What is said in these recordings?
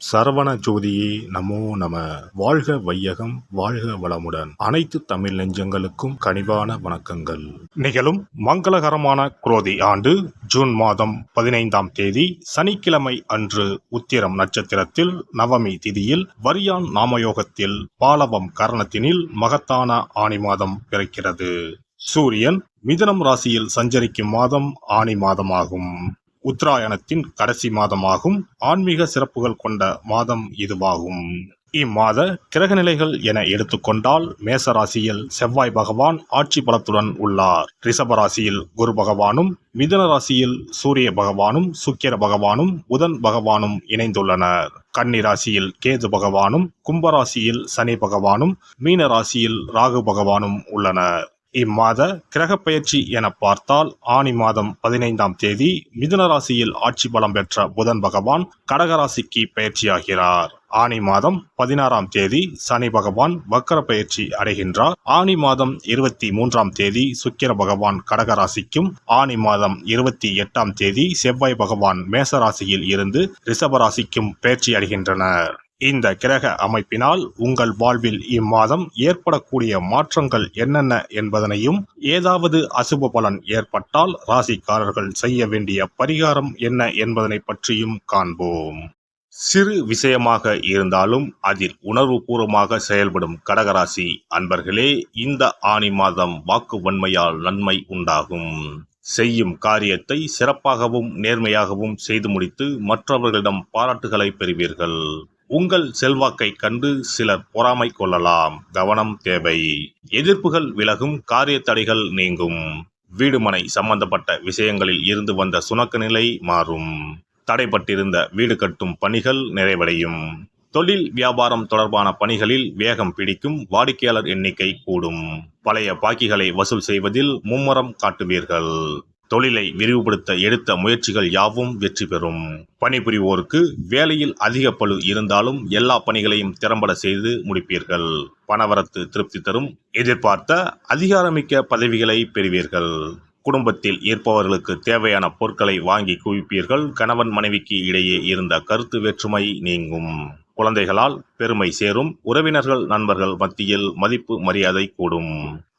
சரவண ஜோதியே நமோ நம. வாழ்க வையகம், வாழ்க வளமுடன். அனைத்து தமிழ் நெஞ்சங்களுக்கும் கனிவான வணக்கங்கள். நிகழும் மங்களகரமான குரோதி ஆண்டு ஜூன் மாதம் 15ஆம் தேதி சனிக்கிழமை அன்று உத்திரம் நட்சத்திரத்தில் நவமி திதியில் வரியான் நாமயோகத்தில் பாலவம் கரணத்தினில் மகத்தான ஆனி மாதம் பிறக்கிறது. சூரியன் மிதுனம் ராசியில் சஞ்சரிக்கும் மாதம் ஆனி மாதமாகும். உத்தராயணத்தின் கடைசி மாதமாகும். ஆன்மீக சிறப்புகள் கொண்ட மாதம் இதுவாகும். இம்மாத கிரகநிலைகள் என எடுத்துக்கொண்டால் மேச ராசியில் செவ்வாய் பகவான் ஆட்சி பலத்துடன் உள்ளார். ரிஷப ராசியில் குரு பகவானும், மிதுன ராசியில் சூரிய பகவானும், சுக்கிர பகவானும், புதன் பகவானும் இணைந்துள்ளனர். கன்னி ராசியில் கேது பகவானும், கும்பராசியில் சனி பகவானும், மீன ராசியில் ராகு பகவானும் உள்ளனர். இம்மாத கிரக பயிற்சி என பார்த்தால் ஆனி மாதம் 15ஆம் தேதி மிதுன ராசியில் ஆட்சி பலம் பெற்ற புதன் பகவான் கடகராசிக்கு பயிற்சியாகிறார். ஆனி மாதம் 16ஆம் தேதி சனி பகவான் வக்கர பயிற்சி அடைகின்றார். ஆனி மாதம் 23ஆம் தேதி சுக்கிர பகவான் கடகராசிக்கும், ஆனி மாதம் 28ஆம் தேதி செவ்வாய் பகவான் மேசராசியில் இருந்து ரிஷபராசிக்கும் பயிற்சி அடைகின்றனர். இந்த கிரக அமைப்பினால் உங்கள் வாழ்வில் இம்மாதம் ஏற்படக்கூடிய மாற்றங்கள் என்னென்ன என்பதனையும், ஏதாவது அசுப பலன் ஏற்பட்டால் ராசிக்காரர்கள் செய்ய வேண்டிய பரிகாரம் என்ன என்பதனை பற்றியும் காண்போம். சிறு விஷயமாக இருந்தாலும் அதில் உணர்வுபூர்வமாக செயல்படும் கடகராசி அன்பர்களே, இந்த ஆனி மாதம் வாக்கு வன்மையால் நன்மை உண்டாகும். செய்யும் காரியத்தை சிறப்பாகவும் நேர்மையாகவும் செய்து முடித்து மற்றவர்களிடம் பாராட்டுகளை பெறுவீர்கள். உங்கள் செல்வாக்கை கண்டு சிலர் பொறாமை கொள்ளலாம். கவனம் தேவை. எதிர்ப்புகள் விலகும், காரிய தடைகள் நீங்கும். வீடுமனை சம்பந்தப்பட்ட விஷயங்களில் இருந்து வந்த சுணக்க நிலை மாறும். தடைப்பட்டிருந்த வீடு கட்டும் பணிகள் நிறைவடையும். தொழில் வியாபாரம் தொடர்பான பணிகளில் வேகம் பிடிக்கும். வாடிக்கையாளர் எண்ணிக்கை கூடும். பழைய பாக்கிகளை வசூல் செய்வதில் மும்முரம் காட்டுவீர்கள். தொழிலை விரிவுபடுத்த எடுத்த முயற்சிகள் யாவும் வெற்றி பெறும். பணிபுரிவோருக்கு வேலையில் அதிக பளு இருந்தாலும் எல்லா பணிகளையும் திறம்பட செய்து முடிப்பீர்கள். பணவரத்து திருப்தி தரும். எதிர்பார்த்த அதிகாரமிக்க பதவிகளை பெறுவீர்கள். குடும்பத்தில் இருப்பவர்களுக்கு தேவையான பொருட்களை வாங்கி குவிப்பீர்கள். கணவன் மனைவிக்கு இடையே இருந்த கருத்து வேற்றுமை நீங்கும். குழந்தைகளால் பெருமை சேரும். உறவினர்கள் நண்பர்கள் மத்தியில் மதிப்பு மரியாதை கூடும்.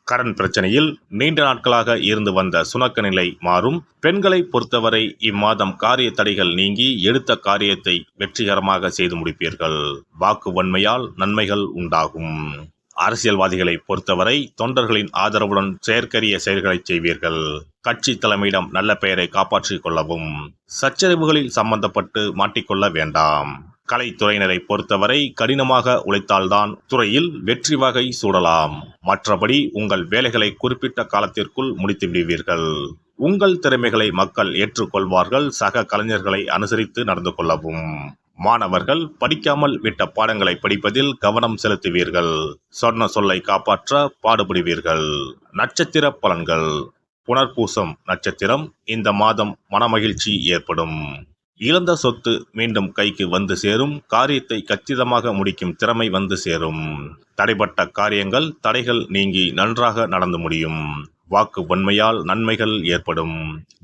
கடன் பிரச்சனையில் நீண்ட நாட்களாக இருந்து வந்த சுணக்க நிலை மாறும். பெண்களை பொறுத்தவரை இம்மாதம் காரிய தடைகள் நீங்கி எடுத்த காரியத்தை வெற்றிகரமாக செய்து முடிப்பீர்கள். வாக்கு வன்மையால் நன்மைகள் உண்டாகும். அரசியல்வாதிகளை பொறுத்தவரை தொண்டர்களின் ஆதரவுடன் செயற்கரிய செயல்களை செய்வீர்கள். கட்சி தலைமையிடம் நல்ல பெயரை காப்பாற்றிக் கொள்ளவும். சச்சரவுகளில் சம்பந்தப்பட்டு மாட்டிக்கொள்ள வேண்டாம். கலைத்துறையினரை பொறுத்தவரை கடினமாக உழைத்தால்தான் துறையில் வெற்றி வகை சூடலாம். மற்றபடி உங்கள் வேலைகளை குறிப்பிட்ட காலத்திற்குள் முடித்து விடுவீர்கள். உங்கள் திறமைகளை மக்கள் ஏற்றுக்கொள்வார்கள். சக கலைஞர்களை அனுசரித்து நடந்து கொள்ளவும். மாணவர்கள் படிக்காமல் விட்ட பாடங்களை படிப்பதில் கவனம் செலுத்துவீர்கள். சொன்ன சொல்லை காப்பாற்ற பாடுபடுவீர்கள். நட்சத்திர பலன்கள். புனர்பூசம் நட்சத்திரம். இந்த மாதம் மனமகிழ்ச்சி ஏற்படும். இழந்த சொத்து மீண்டும் கைக்கு வந்து சேரும். காரியத்தை கச்சிதமாக முடிக்கும் திறமை வந்து சேரும். தடைப்பட்ட காரியங்கள் தடைகள் நீங்கி நன்றாக நடந்து முடியும். வாக்கு வன்மையால் நன்மைகள் ஏற்படும்.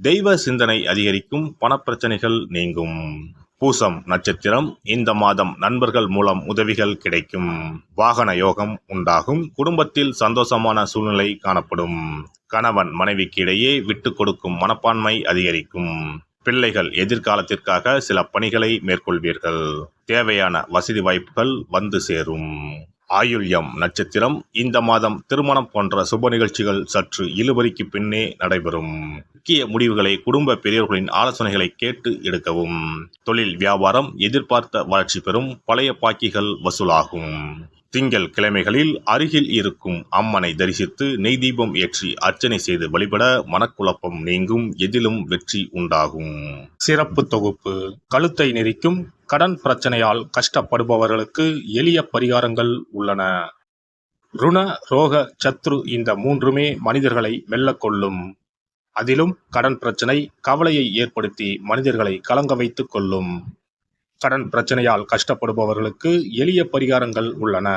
தெய்வ சிந்தனை அதிகரிக்கும். பணப்பிரச்சனைகள் நீங்கும். பூசம் நட்சத்திரம். இந்த மாதம் நண்பர்கள் மூலம் உதவிகள் கிடைக்கும். வாகன யோகம் உண்டாகும். குடும்பத்தில் சந்தோஷமான சூழ்நிலை காணப்படும். கணவன் மனைவிக்கு இடையே விட்டு கொடுக்கும் மனப்பான்மை அதிகரிக்கும். பிள்ளைகள் எதிர்காலத்திற்காக சில பணிகளை மேற்கொள்வீர்கள். தேவையான வசதி வாய்ப்புகள் வந்து சேரும். ஆயுள்யம் நட்சத்திரம். இந்த மாதம் திருமணம் போன்ற சுப நிகழ்ச்சிகள் சற்று இழுபறிக்கு பின்னே நடைபெறும். முக்கிய முடிவுகளை குடும்ப பெரியவர்களின் ஆலோசனைகளை கேட்டு எடுக்கவும். தொழில் வியாபாரம் எதிர்பார்த்த வளர்ச்சி பெறும். பழைய பாக்கிகள் வசூலாகும். திங்கள் கிழமைகளில் அருகில் இருக்கும் அம்மனை தரிசித்து நெய் தீபம் ஏற்றி அர்ச்சனை செய்து வழிபட மனக்குழப்பம் நீங்கும். எதிலும் வெற்றி உண்டாகும். சிறப்பு தொகுப்பு. கழுத்தை நெரிக்கும் கடன் பிரச்சனையால் கஷ்டப்படுபவர்களுக்கு எளிய பரிகாரங்கள் உள்ளன. ருண, ரோக, சத்ரு இந்த மூன்றுமே மனிதர்களை வெல்லக்கொள்ளும். அதிலும் கடன் பிரச்சனை கவலையை ஏற்படுத்தி மனிதர்களை கலங்க வைத்துக் கொள்ளும். கடன் பிரச்சனையால் கஷ்டப்படுபவர்களுக்கு எளிய பரிகாரங்கள் உள்ளன.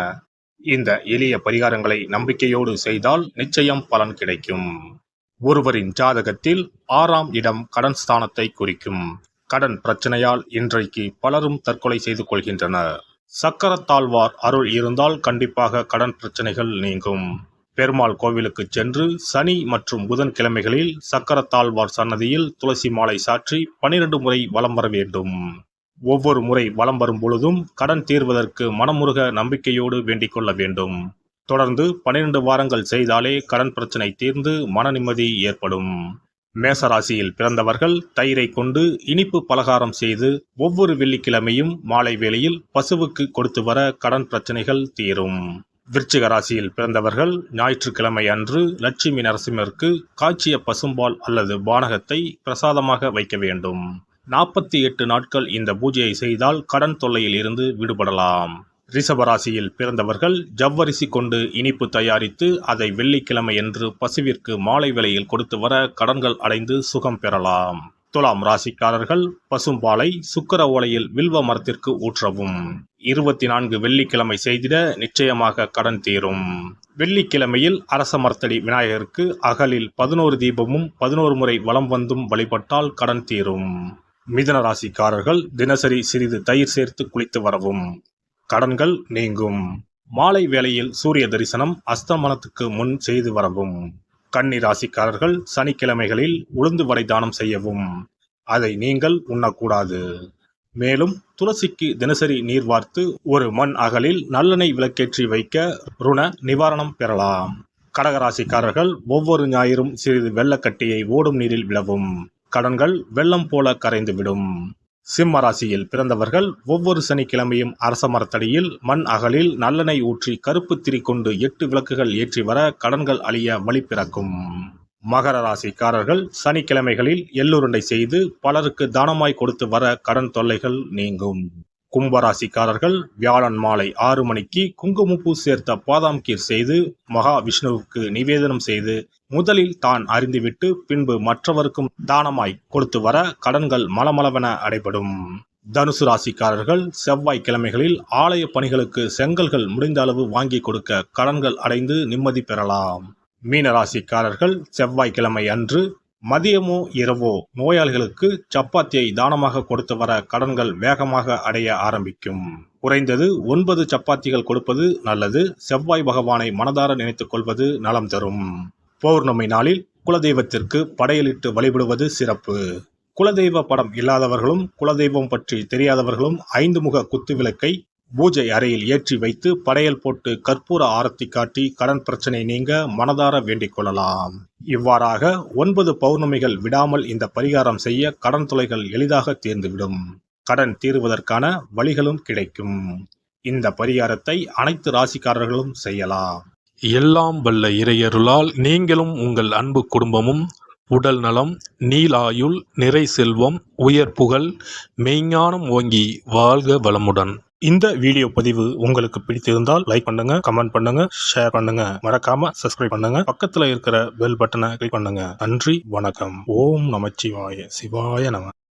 இந்த எளிய பரிகாரங்களை நம்பிக்கையோடு செய்தால் நிச்சயம் பலன் கிடைக்கும். ஒருவரின் ஜாதகத்தில் 6ஆம் இடம் கடன் ஸ்தானத்தை குறிக்கும். கடன் பிரச்சனையால் இன்றைக்கு பலரும் தற்கொலை செய்து கொள்கின்றனர். சக்கரத்தாழ்வார் அருள் இருந்தால் கண்டிப்பாக கடன் பிரச்சனைகள் நீங்கும். பெருமாள் கோவிலுக்கு சென்று சனி மற்றும் புதன் கிழமைகளில் சக்கரத்தாழ்வார் சன்னதியில் துளசி மாலை சாற்றி 12 முறை வலம் வர வேண்டும். ஒவ்வொரு முறை வலம் வரும் பொழுதும் கடன் தீர்வதற்கு மனமுருக நம்பிக்கையோடு வேண்டிக் கொள்ள வேண்டும். தொடர்ந்து 12 வாரங்கள் செய்தாலே கடன் பிரச்சனை தீர்ந்து மன நிம்மதி ஏற்படும். மேசராசியில் பிறந்தவர்கள் தயிரை கொண்டு இனிப்பு பலகாரம் செய்து ஒவ்வொரு வெள்ளிக்கிழமையும் மாலை வேளையில் பசுவுக்கு கொடுத்து வர கடன் பிரச்சனைகள் தீரும். விருச்சிக ராசியில் பிறந்தவர்கள் ஞாயிற்றுக்கிழமை அன்று லட்சுமி நரசிம்மருக்கு காய்ச்சிய பசும்பால் அல்லது பானகத்தை பிரசாதமாக வைக்க வேண்டும். 48 நாட்கள் இந்த பூஜையை செய்தால் கடன் தொல்லையில் இருந்து விடுபடலாம். ரிஷபராசியில் பிறந்தவர்கள் ஜவ்வரிசி கொண்டு இனிப்பு தயாரித்து அதை வெள்ளிக்கிழமையன்று பசுவிற்கு மாலை வேளையில் கொடுத்து வர கடன்கள் அடைந்து சுகம் பெறலாம். துலாம் ராசிக்காரர்கள் பசும்பாலை சுக்கிர ஓலையில் வில்வ மரத்திற்கு ஊற்றவும். 24 வெள்ளிக்கிழமை செய்திட நிச்சயமாக கடன் தீரும். வெள்ளிக்கிழமையில் அரச மரத்தடி விநாயகருக்கு அகலில் 11 தீபமும் 11 முறை வலம் வந்தும் வழிபட்டால் கடன் தீரும். மிதுன ராசிக்காரர்கள் தினசரி சிறிது தயிர் சேர்த்து குளித்து வரவும். கடன்கள் நீங்கும். மாலை வேளையில் சூரிய தரிசனம் அஸ்தமனத்துக்கு முன் செய்து வரவும். கன்னி ராசிக்காரர்கள் சனிக்கிழமைகளில் உளுந்து வடை தானம் செய்யவும். அதை நீங்கள் உண்ணக்கூடாது. மேலும் துளசிக்கு தினசரி நீர் வார்த்து ஒரு மண் அகலில் நல்லெண்ணெய் விளக்கேற்றி வைக்க ருண நிவாரணம் பெறலாம். கடகராசிக்காரர்கள் ஒவ்வொரு ஞாயிறும் சிறிது வெள்ளக்கட்டியை ஓடும் நீரில் விடவும். கடன்கள் வெள்ளம் போல கரைந்துவிடும். சிம்ம ராசியில் பிறந்தவர்கள் ஒவ்வொரு சனிக்கிழமையும் அரச மரத்தடியில் மண் அகலில் நல்லெண்ணெய் ஊற்றி கருப்பு திரி கொண்டு 8 விளக்குகள் ஏற்றி வர கடன்கள் அழிய வழி பிறக்கும். மகர ராசிக்காரர்கள் சனிக்கிழமைகளில் எள்ளுருண்டை செய்து பலருக்கு தானமாய் கொடுத்து வர கடன் தொல்லைகள் நீங்கும். கும்பராசிக்காரர்கள் வியாழன் மாலை 6 மணிக்கு குங்குமப்பூ சேர்த்த பாதாம் கீர் செய்து மகா விஷ்ணுவுக்கு நிவேதனம் செய்து முதலில் தான் அறிந்துவிட்டு பின்பு மற்றவருக்கும் தானமாய் கொடுத்து வர கடன்கள் மலமளவென அடைபடும். தனுசு ராசிக்காரர்கள் செவ்வாய் கிழமைகளில் ஆலய பணிகளுக்கு செங்கல்கள் முடிந்த அளவு வாங்கி கொடுக்க கடன்கள் அடைந்து நிம்மதி பெறலாம். மீன ராசிக்காரர்கள் செவ்வாய்க்கிழமை அன்று மதியமோ இரவோ நோயாளிகளுக்கு சப்பாத்தியை தானமாக கொடுத்து வர கடன்கள் வேகமாக அடைய ஆரம்பிக்கும். குறைந்தது 9 சப்பாத்திகள் கொடுப்பது நல்லது. செவ்வாய் பகவானை மனதார நினைத்துக் கொள்வது நலம் தரும். பௌர்ணமி நாளில் குலதெய்வத்திற்கு படையலிட்டு வழிபடுவது சிறப்பு. குலதெய்வ படம் இல்லாதவர்களும் குலதெய்வம் பற்றி தெரியாதவர்களும் 5 முக குத்து விளக்கை பூஜை அறையில் ஏற்றி வைத்து படையல் போட்டு கற்பூர ஆரத்தி காட்டி கடன் பிரச்சனை நீங்க மனதார வேண்டிக் கொள்ளலாம். இவ்வாறாக 9 பௌர்ணமிகள் விடாமல் இந்த பரிகாரம் செய்ய கடன் தொல்லைகள் எளிதாக தீர்ந்துவிடும். கடன் தீர்வதற்கான வழிகளும் கிடைக்கும். இந்த பரிகாரத்தை அனைத்து ராசிக்காரர்களும் செய்யலாம். எல்லாம் வல்ல இறையருளால் நீங்களும் உங்கள் அன்பு குடும்பமும் உடல் நலம், நீலாயுள், நிறை செல்வம், உயர் புகழ், மெய்ஞானம் ஓங்கி வாழ்க வளமுடன். இந்த வீடியோ பதிவு உங்களுக்கு பிடித்திருந்தால் லைக் பண்ணுங்க, கமெண்ட் பண்ணுங்க, ஷேர் பண்ணுங்க, மறக்காம சப்ஸ்கிரைப் பண்ணுங்க, பக்கத்துல இருக்கிற பெல் பட்டனை கிளிக் பண்ணுங்க. நன்றி, வணக்கம். ஓம் நமச்சிவாய. சிவாய நம.